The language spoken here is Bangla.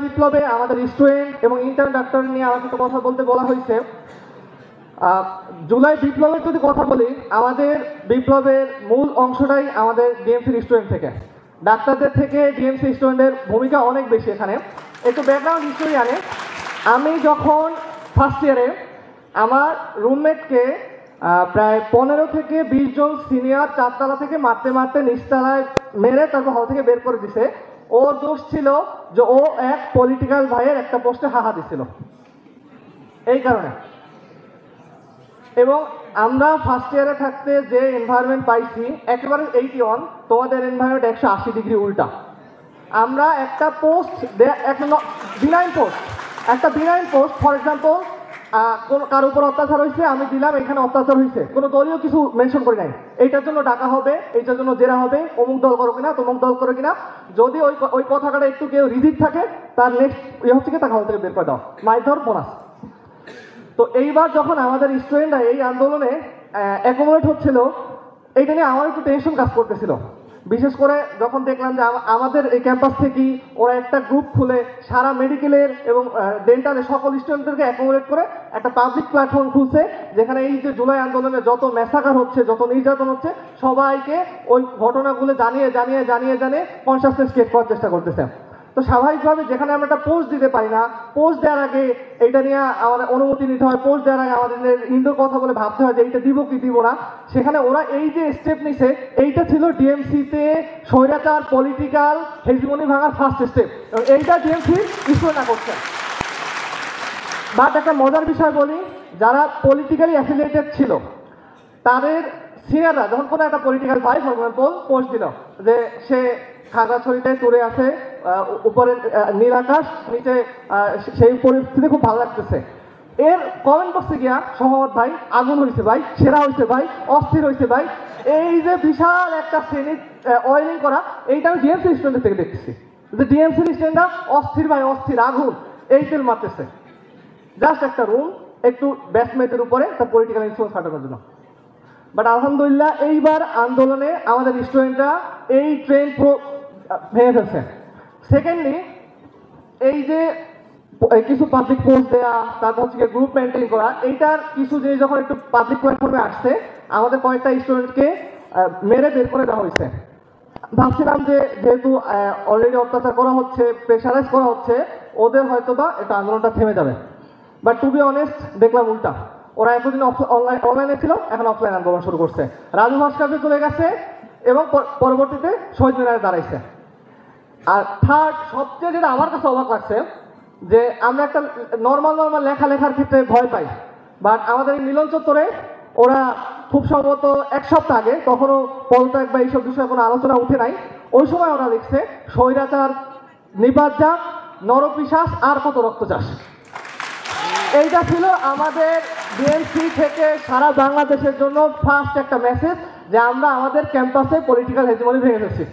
বিপ্লবে আমাদের স্টুডেন্ট এবং ইন্টার্ন ডাক্তার নিয়ে আমাকে তো কথা বলতে বলা হয়েছে। জুলাই বিপ্লবের যদি কথা বলি, আমাদের বিপ্লবের মূল অংশটাই আমাদের ডিএমসির স্টুডেন্ট থেকে, ডাক্তারদের থেকে ডিএমসি স্টুডেন্টের ভূমিকা অনেক বেশি এখানে। একটু ব্যাকগ্রাউন্ড হিস্টোরি আনে, আমি যখন ফার্স্ট ইয়ারে আমার রুমমেটকে প্রায় 15 থেকে 20 জন সিনিয়র চারতলা থেকে মারতে মারতে নিচতলায় মেরে তারপর হল থেকে বের করে দিছে। ওর দোষ ছিল যে ও এক পলিটিক্যাল ভাইয়ের একটা পোস্টে হাহা দিছিল, এই কারণে। এবং আমরা ফার্স্ট ইয়ারে থাকতে যে এনভায়রনমেন্ট পাইছি একেবারে 81, তোমাদের এনভায়রনমেন্ট 180 ডিগ্রি উল্টা। আমরা একটা পোস্ট, একটা বিনাইন পোস্ট, ফর এক্সাম্পল কার উপর অত্যাচার হয়েছে আমি দিলাম, এখানে অত্যাচার হয়েছে, কোনো দলীয় কিছু মেনশন করি নাই। এইটার জন্য ডাকা হবে, এইটার জন্য জেরা হবে, অমুক দল করো কিনা তমুক দল করো কিনা। যদি ওই কথাটা একটু কেউ রিজিট থাকে তার নেক্সট হচ্ছে কি তাকে হল থেকে বের করে দাও, মাইধর বোনাস। তো এইবার যখন আমাদের স্টুডেন্টরা এই আন্দোলনে অ্যাকোমোডেট হচ্ছিল, এইটা নিয়ে আমার একটু টেনশন কাজ করতেছিল। বিশেষ করে যখন দেখলাম যে আমাদের এই ক্যাম্পাস থেকেই ওরা একটা গ্রুপ খুলে সারা মেডিকেলের এবং ডেন্টালের সকল স্টুডেন্টদেরকে অ্যাকোমোডেট করে একটা পাবলিক প্ল্যাটফর্ম খুলছে, যেখানে এই যে জুলাই আন্দোলনে যত ম্যাসাকার হচ্ছে, যত নির্যাতন হচ্ছে, সবাইকে ওই ঘটনাগুলো জানিয়ে জানিয়ে জানিয়ে জানিয়ে কনসাসনেস ক্রিয়েট করার চেষ্টা করতেছে। তো স্বাভাবিকভাবে যেখানে আমরা একটা পোস্ট দিতে পারি না, পোস্ট দেওয়ার আগে এইটা নিয়ে আমাদের অনুমতি নিতে হয়, পোস্ট দেওয়ার আগে আমাদের ইন্ডোর কথা বলে ভাবতে হয় যে এইটা দিব কি দিব না, সেখানে ওরা এই যে স্টেপ নিছে, এইটা ছিল ডিএমসিতে স্বৈরাচার পলিটিক্যাল হেজমনি ভাঙার ফার্স্ট স্টেপ, এবং এইটা ডিএমসি স্টুডেন্টরা করছে। বাট একটা মজার বিষয় বলি, যারা পলিটিক্যালি অ্যাফিলিয়েটেড ছিল তাদের সিনিয়ররা যখন কোনো একটা পলিটিক্যাল ভাই ফর এক্সাম্পল পোস্ট দিল যে সে খাগড়াছড়িতে ট্যুরে আছে, উপরে নীল আকাশ, নিচে সেই পরিস্থিতি খুব ভালো লাগতেছে, এর কমেন্ট বক্সে গিয়া সহমত ভাই আগুন হয়েছে ভাই, সেরা হয়েছে ভাই, অস্থির হয়েছে ভাই, এই যে বিশাল একটা শ্রেণী অয়েলিং করা, এইটা আমি ডিএমসি স্টুডেন্টের থেকে দেখতেছি যে ডিএমসি স্টুডেন্টরা অস্থির ভাই অস্থির, আগুন, এই তেল মারতেছে জাস্ট একটা রুম একটু ব্যাটসম্যানের উপরে তার পলিটিক্যাল ইনফ্লুয়েন্স কাটানোর জন্য। বাট আলহামদুলিল্লাহ এইবার আন্দোলনে আমাদের স্টুডেন্টরা এই ট্রেন ভেঙে ফেলছে। সেকেন্ডলি, এই যে কিছু পাবলিক পোস্ট দেওয়া, তারপর হচ্ছে গ্রুপ মেনটেন করা, এইটার কিছু জিনিস যখন একটু পাবলিক প্ল্যাটফর্মে আসছে, আমাদের কয়েকটা স্টুডেন্টকে মেরে বের করে দেওয়া হয়েছে। ভাবছিলাম যে যেহেতু অলরেডি অত্যাচার করা হচ্ছে, প্রেশারাইজ করা হচ্ছে, ওদের হয়তো বা এটা আন্দোলনটা থেমে যাবে। বাট টু বি অনেস্ট, দেখলাম উল্টা। ওরা এতদিন অনলাইনে ছিল, এখন অফলাইন আন্দোলন শুরু করছে, রাজু ভাস্কর্যে চলে গেছে এবং পরবর্তীতে শহীদ মিনারে দাঁড়াইছে। আর থার্ড, সবচেয়ে যেটা আমার কাছে অবাক লাগছে, যে আমরা একটা নর্মাল লেখার ক্ষেত্রে ভয় পাই, বাট আমাদের এই মিলন চত্বরে ওরা খুব সম্ভবত এক সপ্তাহ আগে, তখনও পদত্যাগ বা এইসব বিষয়ে কোনো আলোচনা উঠে নাই, ওই সময় ওরা লিখছে স্বৈরাচার নিপাত যাক, নরপিশাচ আর কত রক্তচাষ। এইটা ছিল আমাদের ডিএমসি থেকে সারা বাংলাদেশের জন্য ফার্স্ট একটা মেসেজ, যে আমরা আমাদের ক্যাম্পাসে পলিটিক্যাল হেজমনি ভেঙে ফেলছি।